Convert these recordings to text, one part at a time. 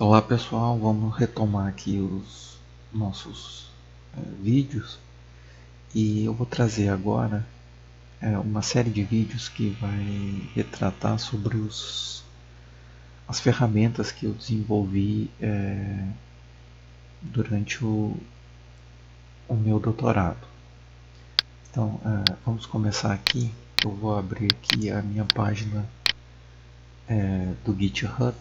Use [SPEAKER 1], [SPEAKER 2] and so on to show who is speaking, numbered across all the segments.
[SPEAKER 1] Olá pessoal, vamos retomar aqui os nossos vídeos e eu vou trazer agora uma série de vídeos que vai retratar sobre as ferramentas que eu desenvolvi durante o meu doutorado. Então vamos começar aqui. Eu vou abrir aqui a minha página do GitHub,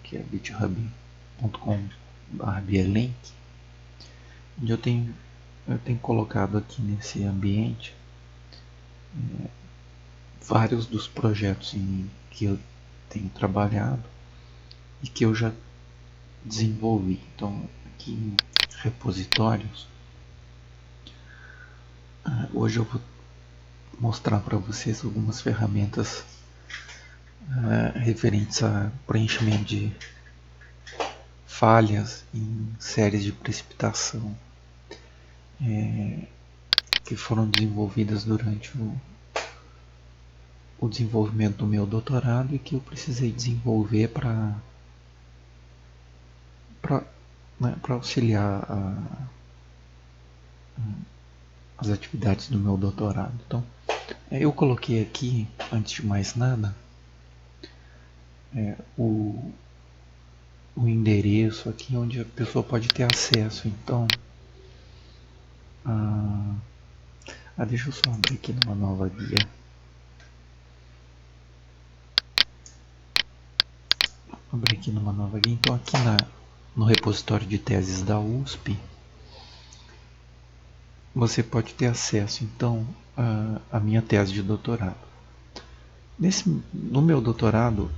[SPEAKER 1] que é github.com/blink, onde eu tenho colocado aqui nesse ambiente vários dos projetos em que eu tenho trabalhado e que eu já desenvolvi. Então, aqui em repositórios, hoje eu vou mostrar para vocês algumas ferramentas referentes a preenchimento de falhas em séries de precipitação que foram desenvolvidas durante o desenvolvimento do meu doutorado e que eu precisei desenvolver para auxiliar as atividades do meu doutorado. Então, eu coloquei aqui, antes de mais nada, o endereço aqui onde a pessoa pode ter acesso. Então, deixa eu só abrir aqui numa nova guia. Então, aqui no repositório de teses da USP, você pode ter acesso, então, à minha tese de doutorado. No meu doutorado,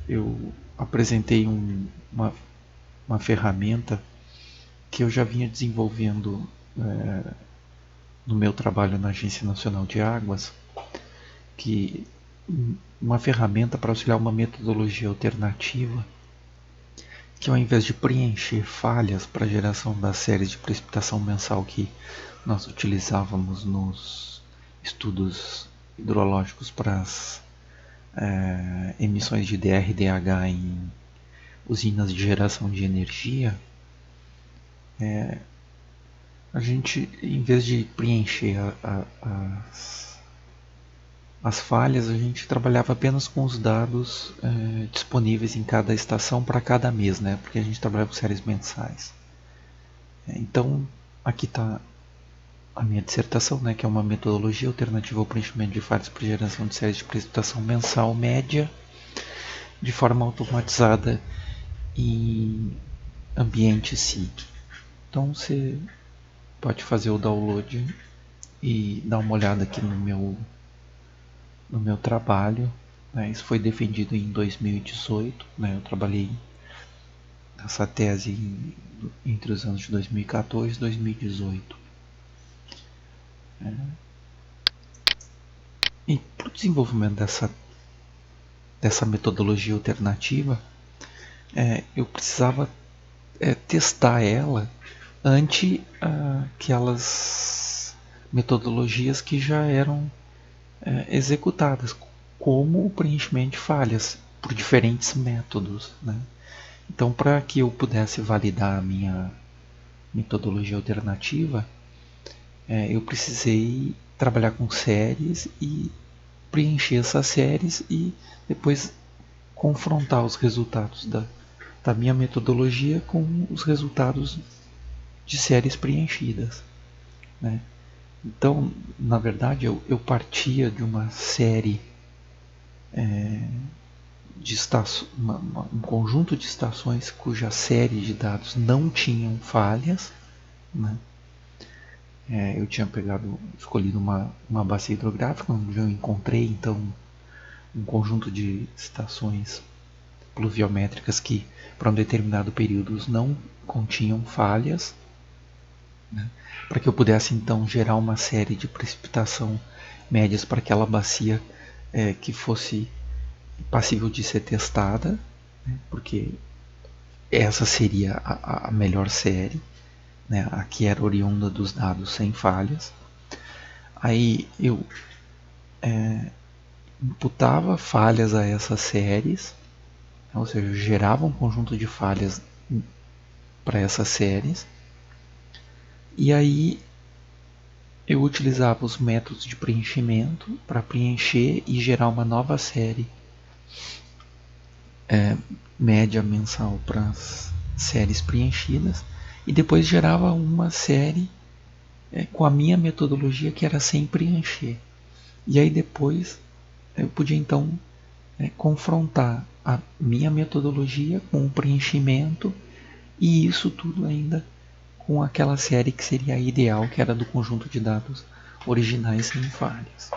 [SPEAKER 1] eu apresentei uma ferramenta que eu já vinha desenvolvendo no meu trabalho na Agência Nacional de Águas, que uma ferramenta para auxiliar uma metodologia alternativa que, ao invés de preencher falhas para a geração das séries de precipitação mensal que nós utilizávamos nos estudos hidrológicos para as emissões de DRDH em usinas de geração de energia, a gente, em vez de preencher as falhas, a gente trabalhava apenas com os dados disponíveis em cada estação para cada mês, né? Porque a gente trabalhava com séries mensais. Então, aqui está a minha dissertação, né? Que é uma metodologia alternativa ao preenchimento de falhas para geração de séries de precipitação mensal média de forma automatizada em ambiente SIG. Então, você pode fazer o download e dar uma olhada aqui no meu trabalho. Isso foi defendido em 2018. Eu trabalhei nessa tese entre os anos de 2014 e 2018. E para o desenvolvimento dessa metodologia alternativa, eu precisava testar ela ante aquelas metodologias que já eram executadas, como o preenchimento de falhas por diferentes métodos, né? Então, para que eu pudesse validar a minha metodologia alternativa, eu precisei trabalhar com séries e preencher essas séries e depois confrontar os resultados da minha metodologia com os resultados de séries preenchidas, né? Então, na verdade, eu partia de uma série de um conjunto de estações cuja série de dados não tinham falhas, né? Eu tinha escolhido uma bacia hidrográfica onde eu encontrei então um conjunto de estações pluviométricas que para um determinado período não continham falhas, né? Para que eu pudesse então gerar uma série de precipitação médias para aquela bacia que fosse passível de ser testada, né? Porque essa seria a melhor série, né? A que era oriunda dos dados sem falhas. Aí eu imputava falhas a essas séries, Ou seja, eu gerava um conjunto de falhas para essas séries, e aí eu utilizava os métodos de preenchimento para preencher e gerar uma nova série média mensal para as séries preenchidas, e depois gerava uma série com a minha metodologia, que era sem preencher. E aí depois eu podia então confrontar a minha metodologia com o preenchimento, e isso tudo ainda com aquela série que seria a ideal, que era do conjunto de dados originais sem falhas.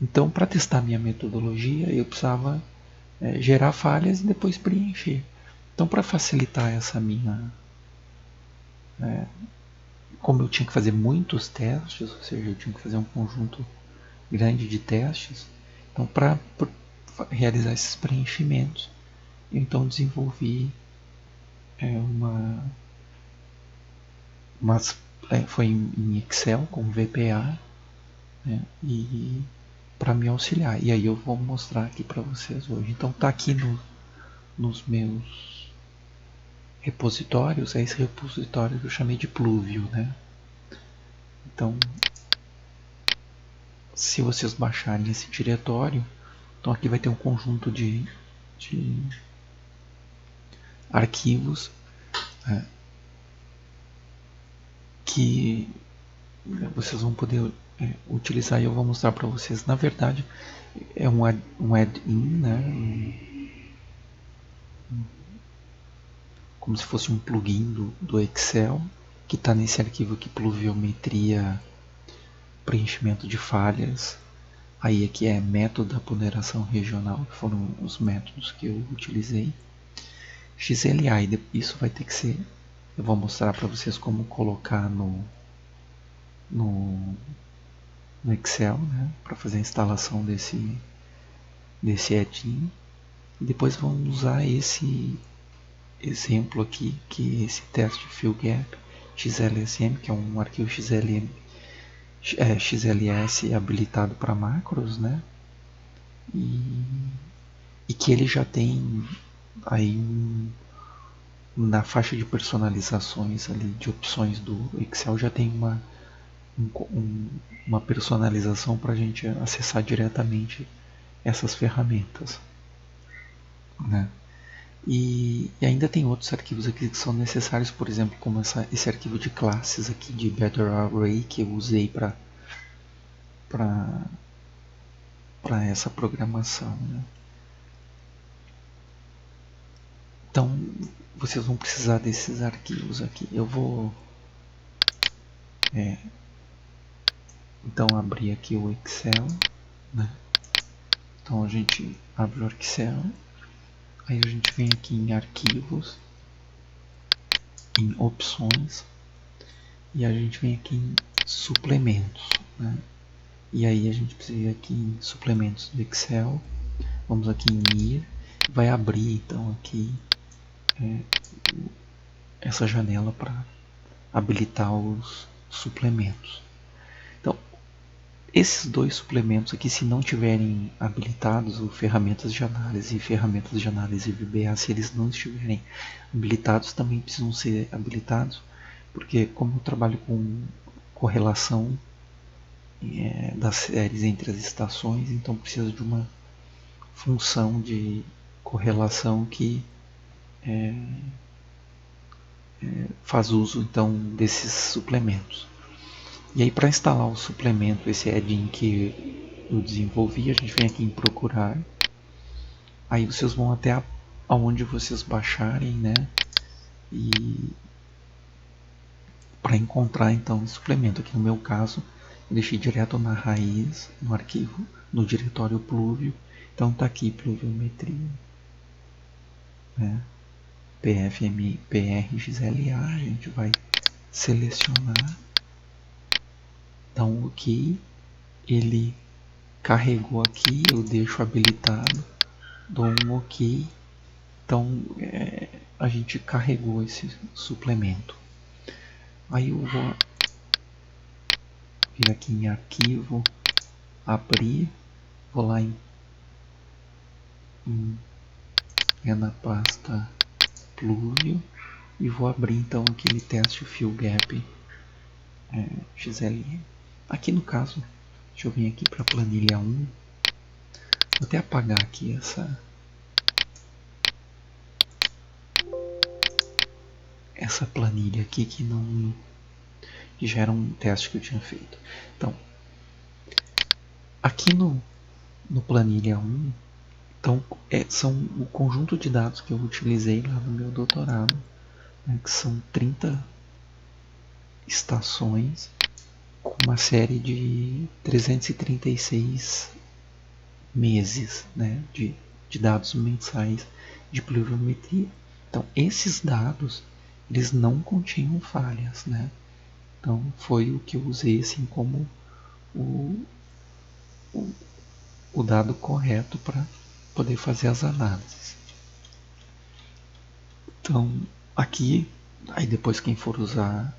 [SPEAKER 1] Então, para testar minha metodologia, eu precisava gerar falhas e depois preencher. Então, para facilitar essa minha... como eu tinha que fazer muitos testes, ou seja, eu tinha que fazer um conjunto grande de testes, então para realizar esses preenchimentos, eu então desenvolvi foi em Excel com VBA, né, e para me auxiliar. E aí eu vou mostrar aqui para vocês hoje. Então tá aqui nos meus repositórios, esse repositório que eu chamei de Pluvio, né? Então, se vocês baixarem esse diretório, então aqui vai ter um conjunto de arquivos que vocês vão poder utilizar, e eu vou mostrar para vocês. Na verdade, é um add-in, né? Como se fosse um plugin do Excel, que está nesse arquivo aqui, pluviometria, preenchimento de falhas. Aí aqui é método da ponderação regional, que foram os métodos que eu utilizei. XLA, isso vai ter que ser... Eu vou mostrar para vocês como colocar no Excel, né, para fazer a instalação desse add-in. E depois vamos usar esse exemplo aqui, que é esse teste FillGap XLSM, que é um arquivo XLS habilitado para macros, né? E que ele já tem aí na faixa de personalizações ali, de opções do Excel, já tem uma personalização para a gente acessar diretamente essas ferramentas, né? E ainda tem outros arquivos aqui que são necessários, por exemplo, como esse arquivo de classes aqui de Better Array, que eu usei para essa programação, né? Então vocês vão precisar desses arquivos aqui. Eu vou então abrir aqui o Excel, né? Então a gente abre o Excel, aí a gente vem aqui em arquivos, em opções, e a gente vem aqui em suplementos, né? E aí a gente precisa ir aqui em suplementos do Excel, vamos aqui em IR, vai abrir então aqui essa janela para habilitar os suplementos. Então, esses dois suplementos aqui, se não tiverem habilitados, o ferramentas de análise e ferramentas de análise VBA, se eles não estiverem habilitados, também precisam ser habilitados, porque como eu trabalho com correlação das séries entre as estações, então precisa de uma função de correlação que faz uso então desses suplementos. E aí para instalar o suplemento, esse add-in que eu desenvolvi, a gente vem aqui em procurar, aí vocês vão até aonde vocês baixarem, né? E para encontrar então o suplemento, aqui no meu caso eu deixei direto na raiz, no arquivo, no diretório Pluvio. Então tá aqui pluviometria, né? PRXLA, a gente vai selecionar, dá um OK, ele carregou aqui, eu deixo habilitado, dou um OK, então a gente carregou esse suplemento. Aí eu vou vir aqui em arquivo, abrir, vou lá em é na pasta Pluvio e vou abrir então aquele teste Fill Gap XLM. Aqui no caso, deixa eu vir aqui para a planilha 1, vou até apagar aqui essa planilha aqui que não, que já era um teste que eu tinha feito. Então, aqui no planilha 1, então, são o conjunto de dados que eu utilizei lá no meu doutorado, né, que são 30 estações com uma série de 336 meses, né, de dados mensais de pluviometria. Então, esses dados eles não continham falhas, né? Então, foi o que eu usei assim como o, o dado correto para poder fazer as análises. Então, aqui, aí depois quem for usar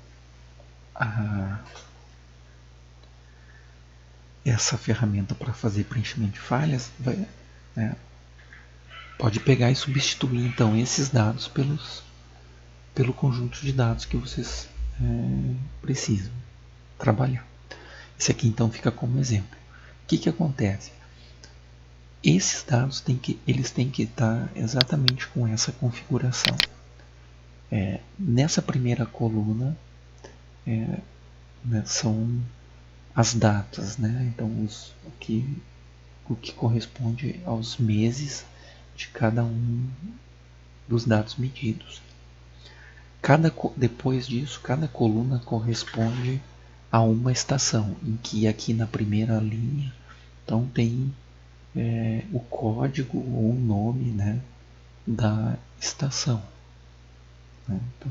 [SPEAKER 1] essa ferramenta para fazer preenchimento de falhas, pode pegar e substituir então esses dados pelo conjunto de dados que vocês precisam trabalhar. Esse aqui então fica como exemplo. O que acontece? Esses dados eles têm que estar exatamente com essa configuração. Nessa primeira coluna né, são as datas, né? Então o que corresponde aos meses de cada um dos dados medidos. Depois disso, cada coluna corresponde a uma estação, em que aqui na primeira linha então tem o código ou o nome, né, da estação. Né? Então,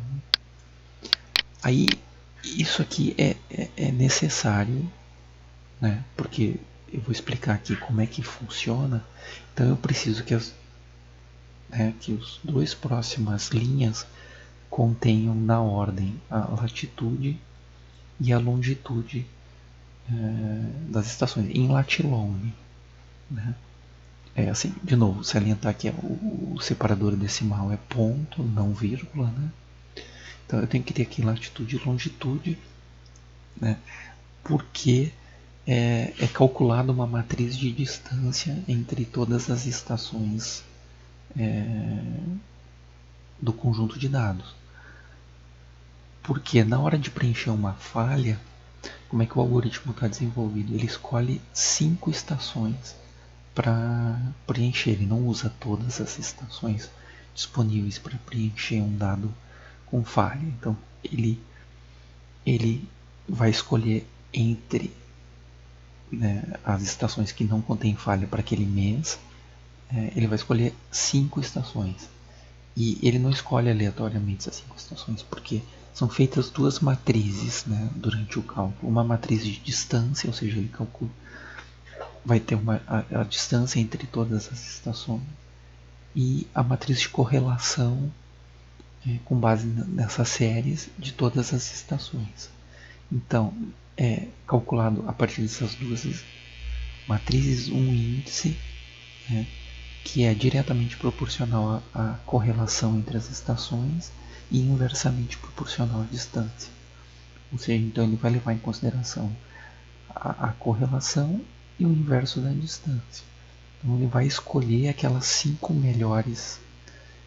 [SPEAKER 1] aí isso aqui é necessário, né, porque eu vou explicar aqui como é que funciona. Então eu preciso que os dois próximas linhas contenham na ordem a latitude e a longitude das estações, em latilonge. Né? Assim, de novo, salientar que o separador decimal é ponto, não vírgula. Né? Então eu tenho que ter aqui latitude e longitude, né? Porque é calculada uma matriz de distância entre todas as estações do conjunto de dados. Porque na hora de preencher uma falha, como é que o algoritmo está desenvolvido? Ele escolhe 5 estações para preencher. Ele não usa todas as estações disponíveis para preencher um dado com falha. Então ele vai escolher entre as estações que não contêm falha para aquele mês. Ele vai escolher 5 estações. E ele não escolhe aleatoriamente essas 5 estações, porque são feitas duas matrizes, né, durante o cálculo. Uma matriz de distância, ou seja, ele calcula, vai ter a distância entre todas as estações, e a matriz de correlação com base nessas séries de todas as estações. Então, é calculado a partir dessas duas matrizes um índice que é diretamente proporcional à correlação entre as estações e inversamente proporcional à distância. Ou seja, então ele vai levar em consideração a correlação e o inverso da distância. Então ele vai escolher aquelas 5 melhores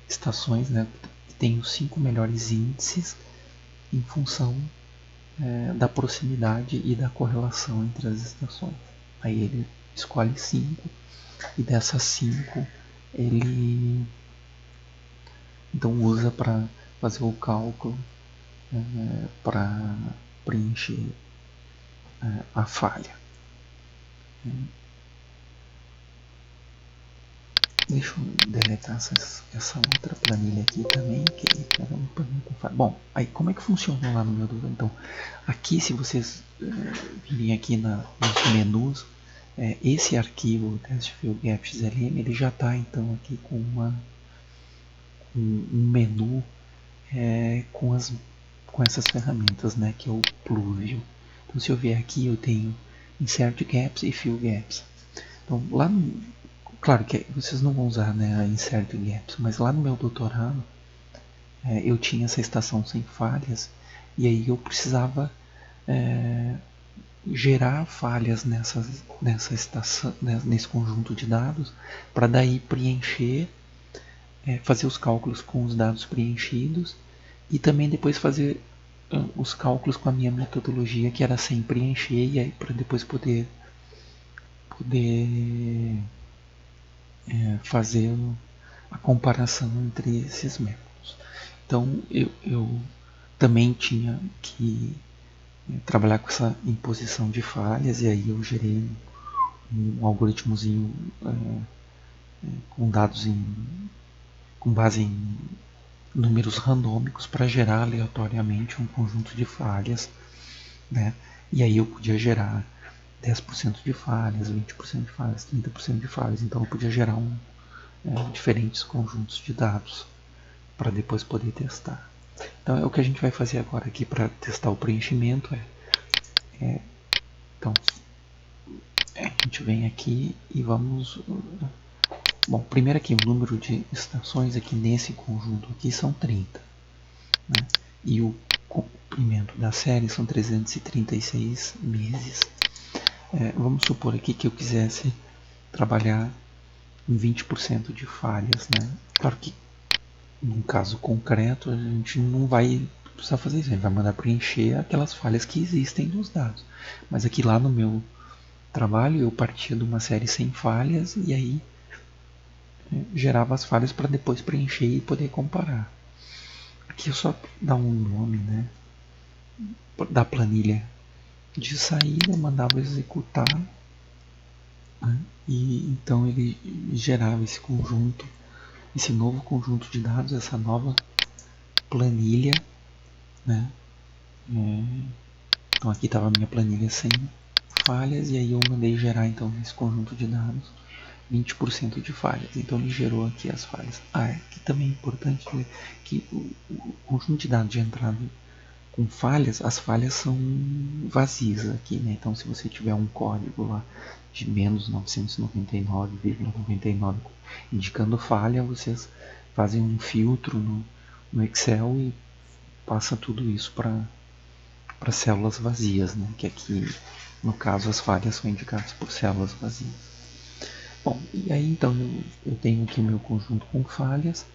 [SPEAKER 1] estações, né, que tem os 5 melhores índices em função da proximidade e da correlação entre as estações. Aí ele escolhe 5 e dessas 5 ele então usa para fazer o cálculo para preencher a falha. Deixa eu deletar essa outra planilha aqui também, que era uma planilha com falha. Bom, aí como é que funciona lá no meu doutorado? Então, aqui se vocês virem aqui nos menus, esse arquivo teste fill gap XLM, ele já está então aqui com um menu com essas ferramentas, né, que é o Pluvio. Então se eu vier aqui eu tenho Insert Gaps e Fill Gaps. Então lá Claro que vocês não vão usar, né, a insert gaps, mas lá no meu doutorado eu tinha essa estação sem falhas e aí eu precisava gerar falhas nessa estação, nesse conjunto de dados, para daí preencher, fazer os cálculos com os dados preenchidos e também depois fazer os cálculos com a minha metodologia, que era sem preencher, e aí para depois poder fazer a comparação entre esses métodos. Então eu também tinha que trabalhar com essa imposição de falhas, e aí eu gerei um algoritmozinho com dados com base em números randômicos para gerar aleatoriamente um conjunto de falhas, né? E aí eu podia gerar 10% de falhas, 20% de falhas, 30% de falhas. Então eu podia gerar diferentes conjuntos de dados para depois poder testar. Então é o que a gente vai fazer agora aqui para testar o preenchimento. Então a gente vem aqui e vamos... Bom, primeiro aqui o número de estações aqui nesse conjunto aqui são 30. Né? E o comprimento da série são 336 meses. Vamos supor aqui que eu quisesse trabalhar em 20% de falhas. Né? Claro que num caso concreto a gente não vai precisar fazer isso, a gente vai mandar preencher aquelas falhas que existem nos dados. Mas aqui lá no meu trabalho eu partia de uma série sem falhas e aí gerava as falhas para depois preencher e poder comparar. Aqui eu só dar um nome, né, da planilha de saída, mandava executar, né, e então ele gerava esse conjunto, esse novo conjunto de dados, essa nova planilha, né. Então aqui estava a minha planilha sem falhas e aí eu mandei gerar então nesse conjunto de dados 20% de falhas. Então ele gerou aqui as falhas. Aqui também é importante ver que o conjunto de dados de entrada com falhas, as falhas são vazias aqui, né? Então se você tiver um código lá de menos 999,99 indicando falha, vocês fazem um filtro no Excel e passa tudo isso para células vazias, né? Que aqui no caso as falhas são indicadas por células vazias. Bom, e aí então eu tenho aqui o meu conjunto com falhas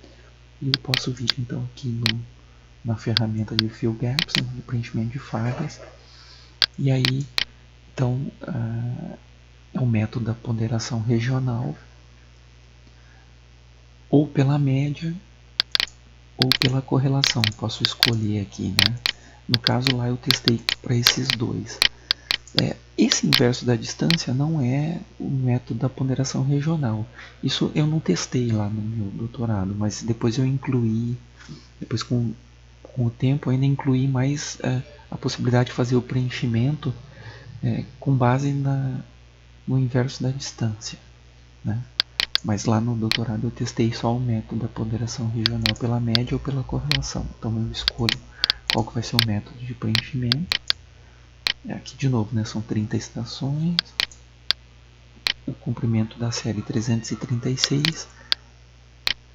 [SPEAKER 1] e eu posso vir então aqui na ferramenta de Fill Gaps, né, de preenchimento de falhas, e aí então é o método da ponderação regional, ou pela média ou pela correlação, eu posso escolher aqui, né? No caso lá eu testei para esses dois. Esse inverso da distância não é o método da ponderação regional. Isso eu não testei lá no meu doutorado, mas depois eu incluí, depois com o tempo eu ainda incluí mais a possibilidade de fazer o preenchimento com base no inverso da distância. Né? Mas lá no doutorado eu testei só o método da ponderação regional pela média ou pela correlação. Então eu escolho qual que vai ser o método de preenchimento. Aqui de novo, né, são 30 estações, o comprimento da série 336,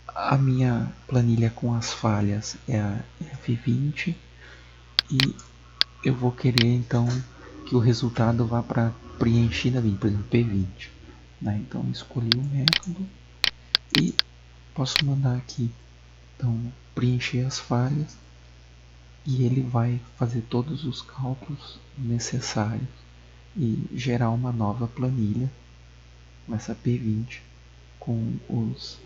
[SPEAKER 1] a minha planilha com as falhas é a F20 e eu vou querer então que o resultado vá para preenchida 20, por exemplo, P20. Né? Então escolhi o método e posso mandar aqui então preencher as falhas e ele vai fazer todos os cálculos necessários e gerar uma nova planilha com essa P20 com os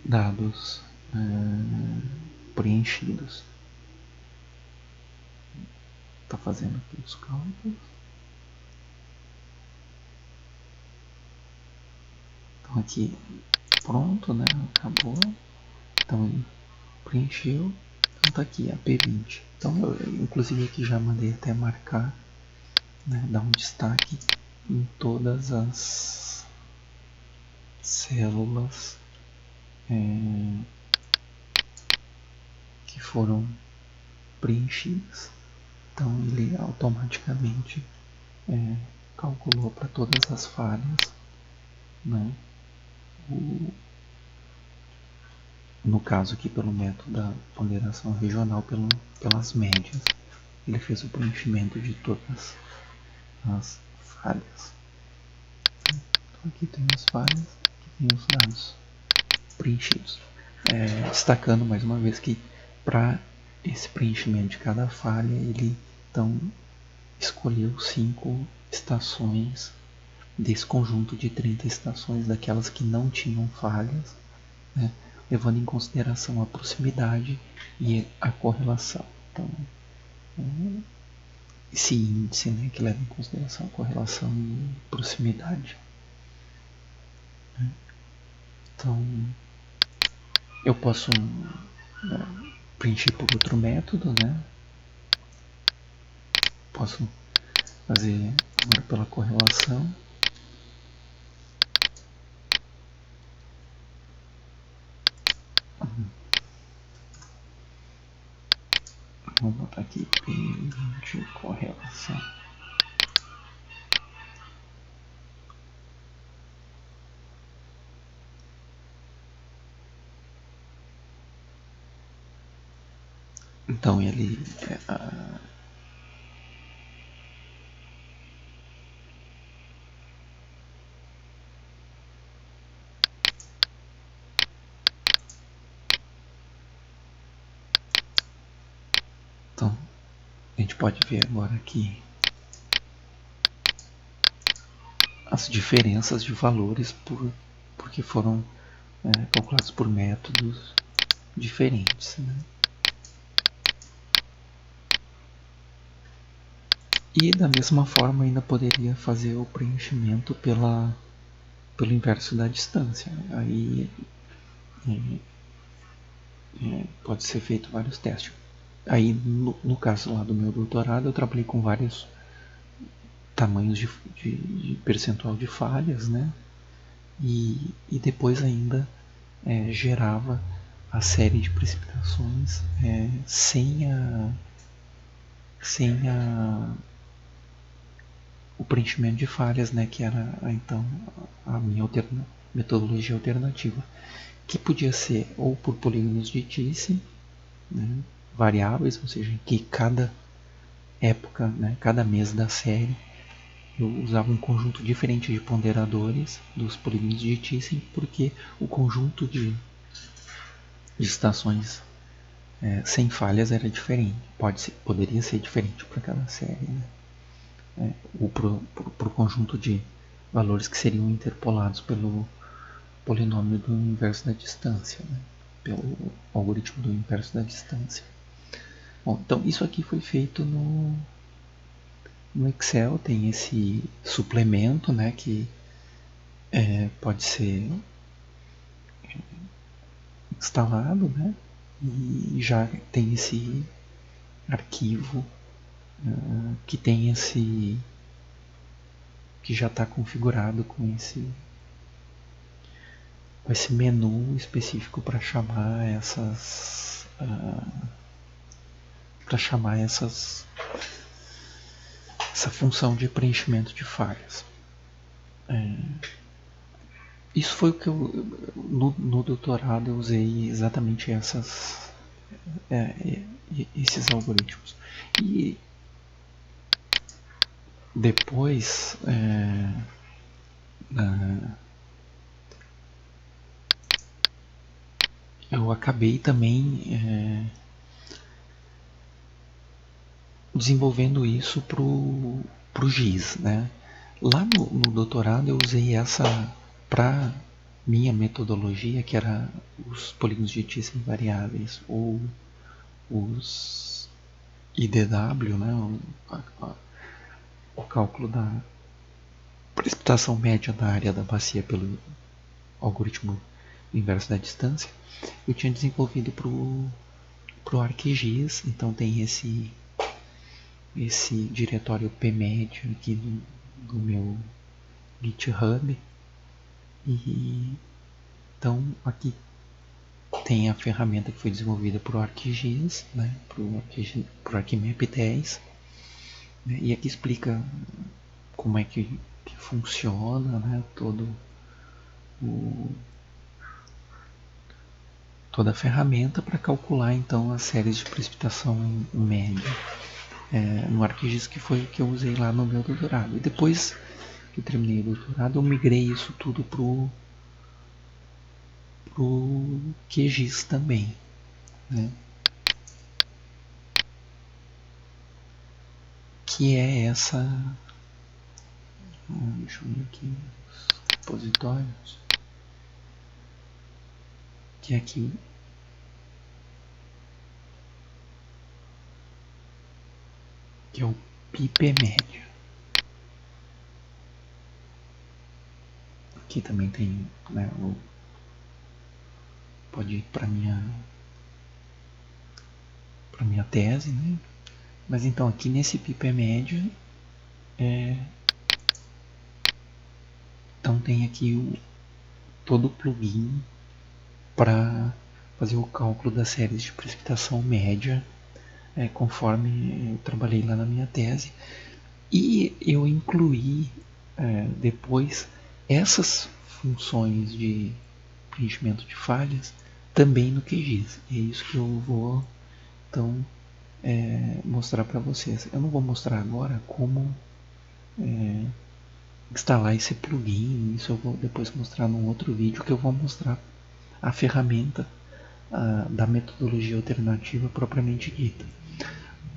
[SPEAKER 1] dados preenchidos. Está fazendo aqui os cálculos. Então aqui pronto, né? Acabou. Então ele preencheu. Então tá aqui a P20. Então eu inclusive aqui já mandei até marcar, né, dar um destaque em todas as células que foram preenchidas. Então ele automaticamente calculou para todas as falhas né? No caso aqui pelo método da ponderação regional pelas médias, ele fez o preenchimento de todas as falhas. Então aqui tem as falhas, aqui tem os dados preenchidos. Destacando mais uma vez que para esse preenchimento de cada falha, ele então escolheu 5 estações desse conjunto de 30 estações, daquelas que não tinham falhas, né, levando em consideração a proximidade e a correlação. Então, esse índice, né, que leva em consideração a correlação e proximidade. Então, eu posso preencher por outro método, né? Posso fazer agora pela correlação. Vamos botar aqui de correlação. Então ele então a gente pode ver agora aqui as diferenças de valores porque foram calculados por métodos diferentes, né? E da mesma forma ainda poderia fazer o preenchimento pelo inverso da distância. Aí pode ser feito vários testes. Aí no caso lá do meu doutorado eu trabalhei com vários tamanhos de percentual de falhas, né? E depois ainda gerava a série de precipitações sem o preenchimento de falhas, né, que era então a minha metodologia alternativa, que podia ser ou por polígonos de Thiessen, né, variáveis, ou seja, que cada época, né, cada mês da série eu usava um conjunto diferente de ponderadores dos polígonos de Thiessen, porque o conjunto de estações sem falhas era diferente, poderia ser diferente para cada série, né? Ou para o conjunto de valores que seriam interpolados pelo polinômio do inverso da distância, né? Pelo algoritmo do inverso da distância. Bom, então isso aqui foi feito no Excel, tem esse suplemento, né, que pode ser instalado, né, e já tem esse arquivo que tem que já está configurado com esse menu específico para chamar essa função de preenchimento de falhas. Isso foi o que eu no doutorado eu usei exatamente esses algoritmos. E depois eu acabei também desenvolvendo isso pro GIS, né? Lá no doutorado eu usei essa para minha metodologia, que era os polígonos de Thiessen variáveis ou os IDW, né? O cálculo da precipitação média da área da bacia pelo algoritmo inverso da distância. Eu tinha desenvolvido pro ArcGIS, então tem esse diretório pmed aqui no meu GitHub. E então aqui tem a ferramenta que foi desenvolvida para o ArcGIS, né, para o ArcMap 10, né, e aqui explica como é que funciona, né, todo toda a ferramenta para calcular então as séries de precipitação média no ArcGIS, que foi o que eu usei lá no meu doutorado. E depois que eu terminei o doutorado, eu migrei isso tudo pro QGIS também, né? Que é essa, deixa eu ver aqui os repositórios, que é aqui, que é o PIPEmédia. Aqui também tem, né, pode ir para minha tese, né? Mas então aqui nesse PIPEmédia então tem aqui todo o plugin para fazer o cálculo das séries de precipitação média, conforme eu trabalhei lá na minha tese. E eu incluí depois essas funções de preenchimento de falhas também no QGIS. E é isso que eu vou então mostrar para vocês. Eu não vou mostrar agora como instalar esse plugin. Isso eu vou depois mostrar num outro vídeo, que eu vou mostrar a ferramenta da metodologia alternativa propriamente dita.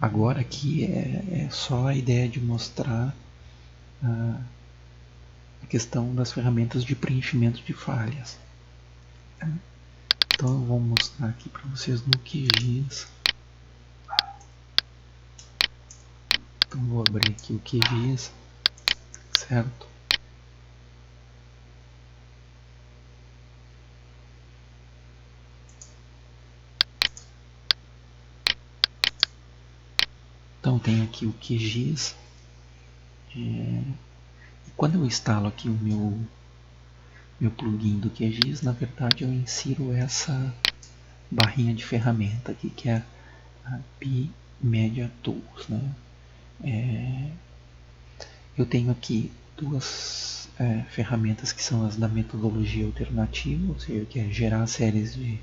[SPEAKER 1] Agora aqui é só a ideia de mostrar a questão das ferramentas de preenchimento de falhas. Então eu vou mostrar aqui para vocês no QGIS. Então vou abrir aqui o QGIS, certo? Então tem aqui o QGIS. E quando eu instalo aqui o meu plugin do QGIS, na verdade eu insiro essa barrinha de ferramenta aqui, que é a PIMedia Tools, né? Eu tenho aqui duas ferramentas que são as da metodologia alternativa, ou seja, que é gerar séries de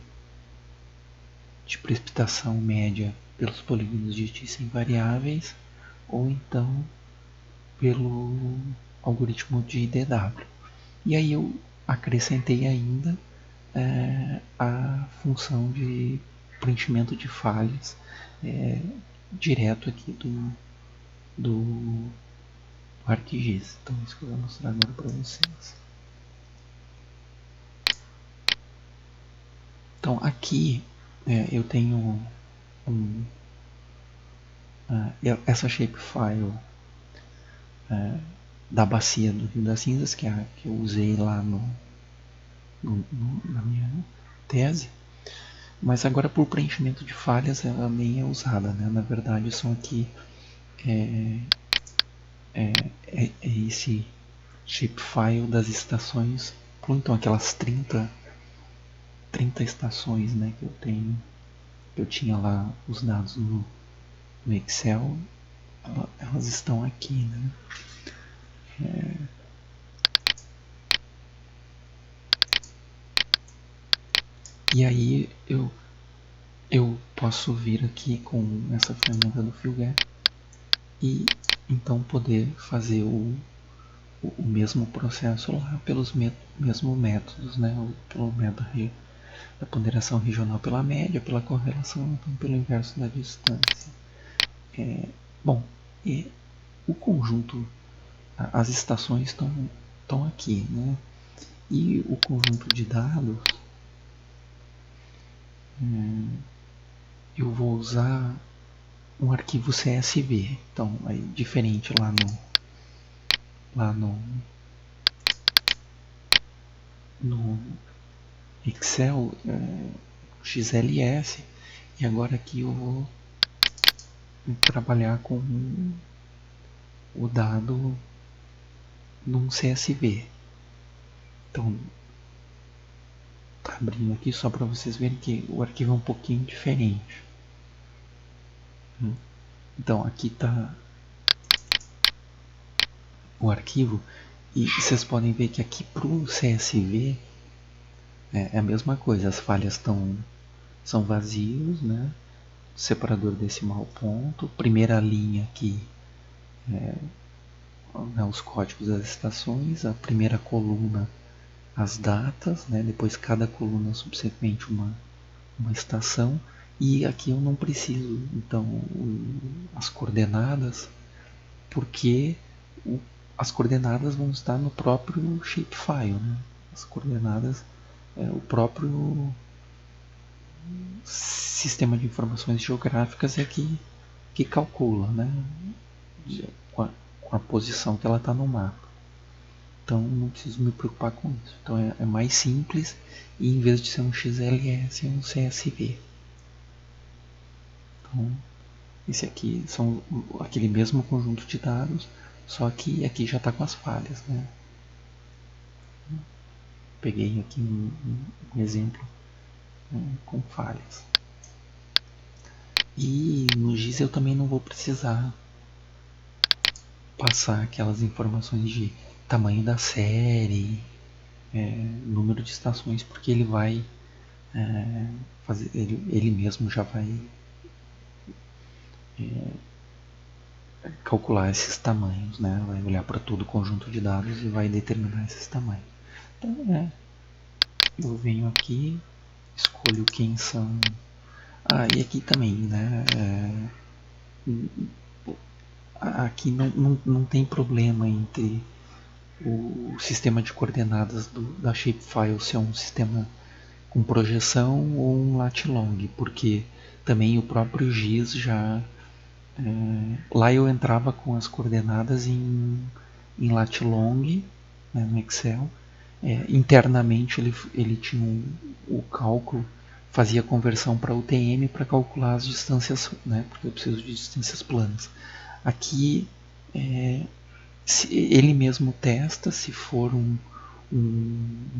[SPEAKER 1] precipitação média pelos polígonos de Thyssen variáveis, ou então pelo algoritmo de DW. E aí eu acrescentei ainda a função de preenchimento de falhas direto aqui do ArcGIS. Então isso que eu vou mostrar agora para vocês. Então aqui eu tenho essa shapefile da bacia do Rio das Cinzas, que é a que eu usei lá na minha tese. Mas agora por preenchimento de falhas ela nem é usada, né? Na verdade são aqui esse shapefile das estações, então aquelas 30 estações, né, que eu tinha lá os dados no Excel, elas estão aqui, né? E aí eu posso vir aqui com essa ferramenta do Filgap e então poder fazer o mesmo processo lá pelos mesmos métodos, né? Pelo método da ponderação regional pela média, pela correlação, então pelo inverso da distância. Bom, e o conjunto, as estações estão aqui, né? E o conjunto de dados eu vou usar um arquivo CSV. Então, aí, diferente lá no Excel, XLS, e agora aqui eu vou trabalhar com o dado num CSV. Então, tá abrindo aqui só para vocês verem que o arquivo é um pouquinho diferente. Então aqui está o arquivo, E vocês podem ver que aqui para o CSV é a mesma coisa, as falhas são vazios, né? Separador decimal ponto, primeira linha aqui, né, os códigos das estações, a primeira coluna as datas, né? Depois cada coluna subsequente uma estação, e aqui eu não preciso então as coordenadas, porque as coordenadas vão estar no próprio shapefile, né? As coordenadas o próprio sistema de informações geográficas é que calcula, né? Com a posição que ela está no mapa. Então não preciso me preocupar com isso. Então é mais simples, e em vez de ser um XLS é um CSV. Então esse aqui são aquele mesmo conjunto de dados, só que aqui já está com as falhas, né? Peguei aqui um exemplo com falhas. E no GIS eu também não vou precisar passar aquelas informações de tamanho da série, número de estações, porque ele vai fazer, ele mesmo já vai calcular esses tamanhos, né? Vai olhar para todo o conjunto de dados e vai determinar esses tamanhos. Então, eu venho aqui, escolho quem são. E aqui também, né? Aqui não tem problema entre o sistema de coordenadas da shapefile ser um sistema com projeção ou um lat long, porque também o próprio GIS já lá eu entrava com as coordenadas em lat long, né, no Excel. Internamente ele tinha o cálculo, fazia conversão para UTM para calcular as distâncias, né, porque eu preciso de distâncias planas. Aqui ele mesmo testa, se for um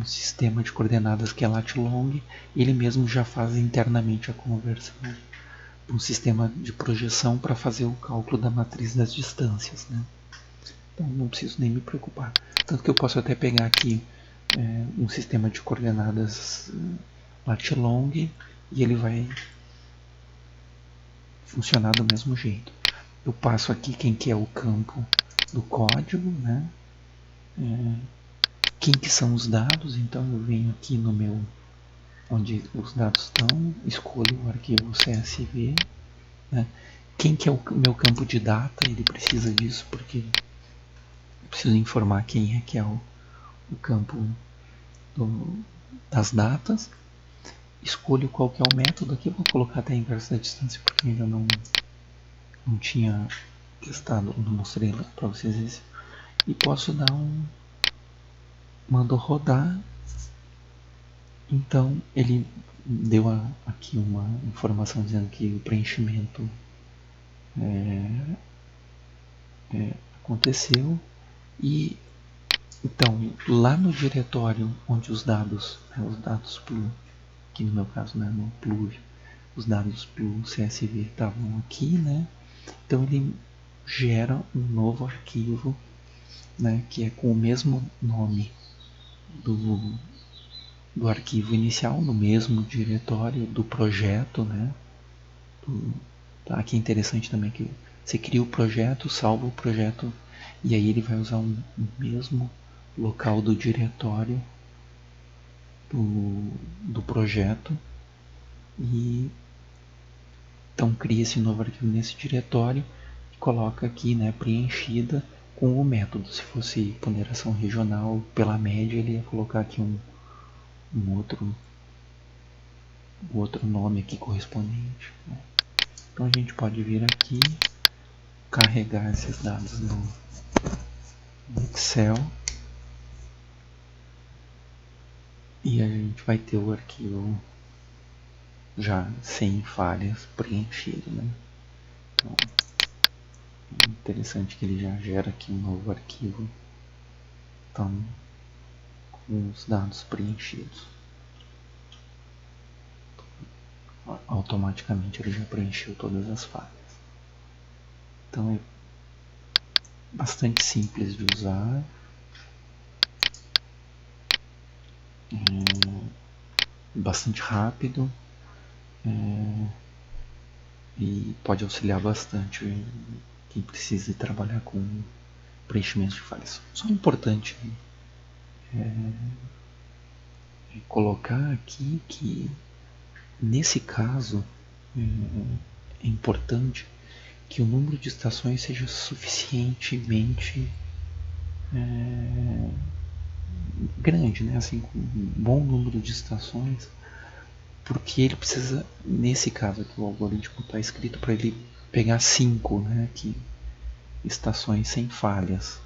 [SPEAKER 1] sistema de coordenadas que é lat long, ele mesmo já faz internamente a conversão para um sistema de projeção para fazer o cálculo da matriz das distâncias, né? Então não preciso nem me preocupar. Tanto que eu posso até pegar aqui um sistema de coordenadas lat long e ele vai funcionar do mesmo jeito. Eu passo aqui quem que é o campo do código, né? Quem que são os dados, então eu venho aqui no meu, onde os dados estão, escolho o arquivo CSV, né? Quem que é o meu campo de data, ele precisa disso porque eu preciso informar quem é que é o campo das datas. Escolho qual que é o método, aqui eu vou colocar até a inversa da distância porque ainda não tinha testado, não mostrei lá para vocês esse. E posso dar mando rodar. Então ele deu aqui uma informação dizendo que o preenchimento aconteceu. E então lá no diretório onde os dados que no meu caso, né, no Pluvio, os dados pro CSV estavam aqui, né? Então ele gera um novo arquivo, né, que é com o mesmo nome do arquivo inicial, no mesmo diretório do projeto, né? Aqui é interessante também que você cria o projeto, salva o projeto e aí ele vai usar o mesmo local do diretório do projeto, e então cria esse novo arquivo nesse diretório e coloca aqui, né, preenchida com o método. Se fosse ponderação regional pela média, ele ia colocar aqui um outro nome aqui correspondente, né? Então a gente pode vir aqui, carregar esses dados no Excel e a gente vai ter o arquivo já sem falhas preenchido, né? Então, é interessante que ele já gera aqui um novo arquivo, então, com os dados preenchidos. Automaticamente ele já preencheu todas as falhas. Então é bastante simples de usar. bastante rápido, e pode auxiliar bastante quem precisa trabalhar com preenchimento de falhas. Só é importante colocar aqui que nesse caso é importante que o número de estações seja suficientemente grande, né? Assim, com um bom número de estações, porque ele precisa, nesse caso aqui, o algoritmo está escrito para ele pegar 5, né, estações sem falhas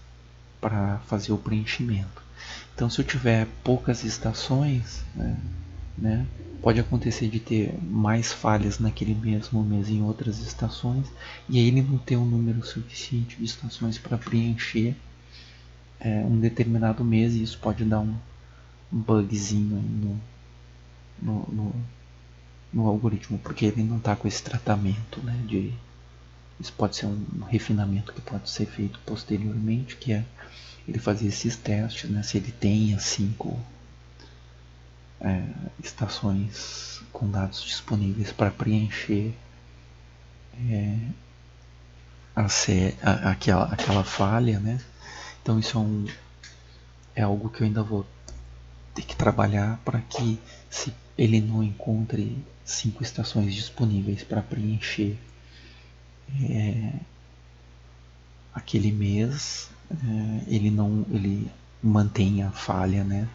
[SPEAKER 1] para fazer o preenchimento. Então, se eu tiver poucas estações, né, pode acontecer de ter mais falhas naquele mesmo mês em outras estações, e aí ele não ter um número suficiente de estações para preencher um determinado mês, e isso pode dar um bugzinho aí no algoritmo, porque ele não está com esse tratamento, né, isso pode ser um refinamento que pode ser feito posteriormente, que é ele fazer esses testes, né, se ele tem as 5 estações com dados disponíveis para preencher aquela falha, né? Então isso é algo que eu ainda vou ter que trabalhar para que, se ele não encontre 5 estações disponíveis para preencher aquele mês, ele mantenha a falha, né?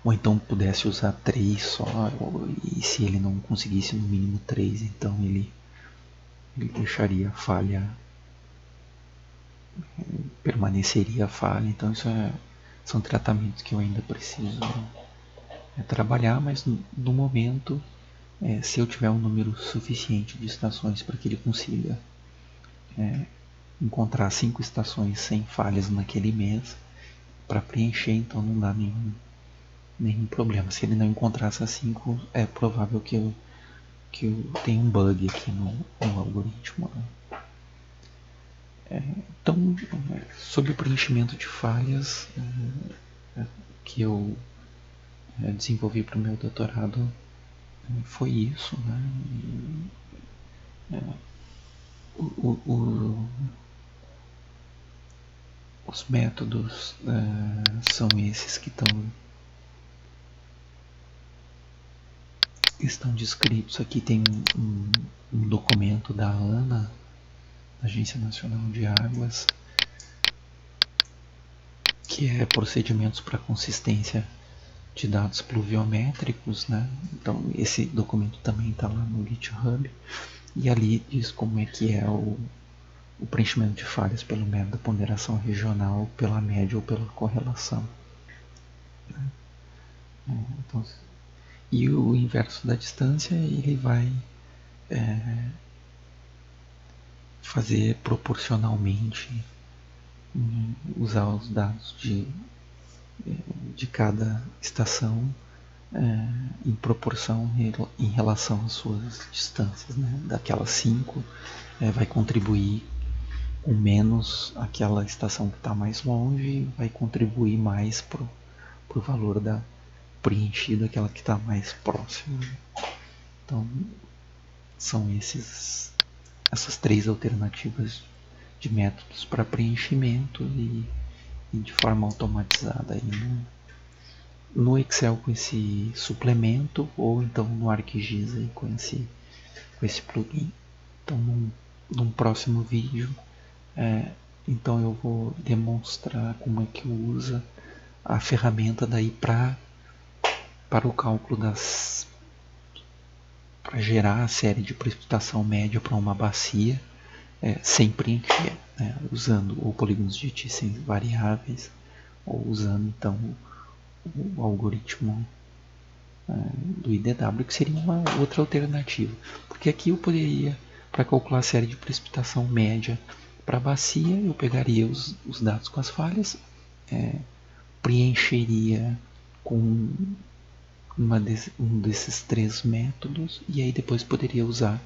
[SPEAKER 1] Ou então pudesse usar 3 só, e se ele não conseguisse no mínimo 3, então ele deixaria a falha, permaneceria a falha. Então isso são tratamentos que eu ainda preciso trabalhar, mas no momento, se eu tiver um número suficiente de estações para que ele consiga encontrar 5 estações sem falhas naquele mês para preencher, então não dá nenhum problema. Se ele não encontrar essas 5, é provável que eu tenha um bug aqui no algoritmo, né? Então, sobre o preenchimento de falhas, que eu desenvolvi para o meu doutorado, foi isso, né? Os métodos são esses que estão descritos aqui. Tem um documento da ANA, Agência Nacional de Águas, que é procedimentos para consistência de dados pluviométricos, né? Então esse documento também está lá no GitHub, e ali diz como é que é o preenchimento de falhas pelo método da ponderação regional, pela média ou pela correlação. Então, e o inverso da distância, ele vai fazer proporcionalmente, usar os dados de cada estação em proporção em relação às suas distâncias, né? Daquelas 5, vai contribuir com menos aquela estação que está mais longe, vai contribuir mais para o valor da preenchida, aquela que está mais próxima. Então são essas 3 alternativas de métodos para preenchimento, e de forma automatizada aí no Excel com esse suplemento, ou então no ArcGIS aí com esse plugin. Então num próximo vídeo, então eu vou demonstrar como é que usa a ferramenta daí para o cálculo para gerar a série de precipitação média para uma bacia, sem preencher, né, usando ou polígonos de Thyssen variáveis, ou usando então o algoritmo do IDW, que seria uma outra alternativa. Porque aqui eu poderia, para calcular a série de precipitação média para a bacia, eu pegaria os dados com as falhas, preencheria com um desses 3 métodos, e aí depois poderia usar,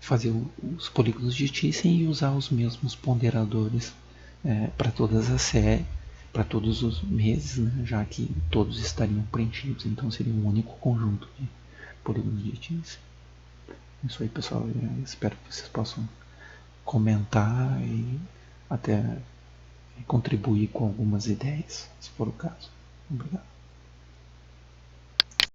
[SPEAKER 1] fazer os polígonos de Thyssen e usar os mesmos ponderadores para todas as séries, para todos os meses, né, já que todos estariam preenchidos, então seria um único conjunto de polígonos de Teams. Isso aí, pessoal. Eu espero que vocês possam comentar e até contribuir com algumas ideias, se for o caso. Obrigado.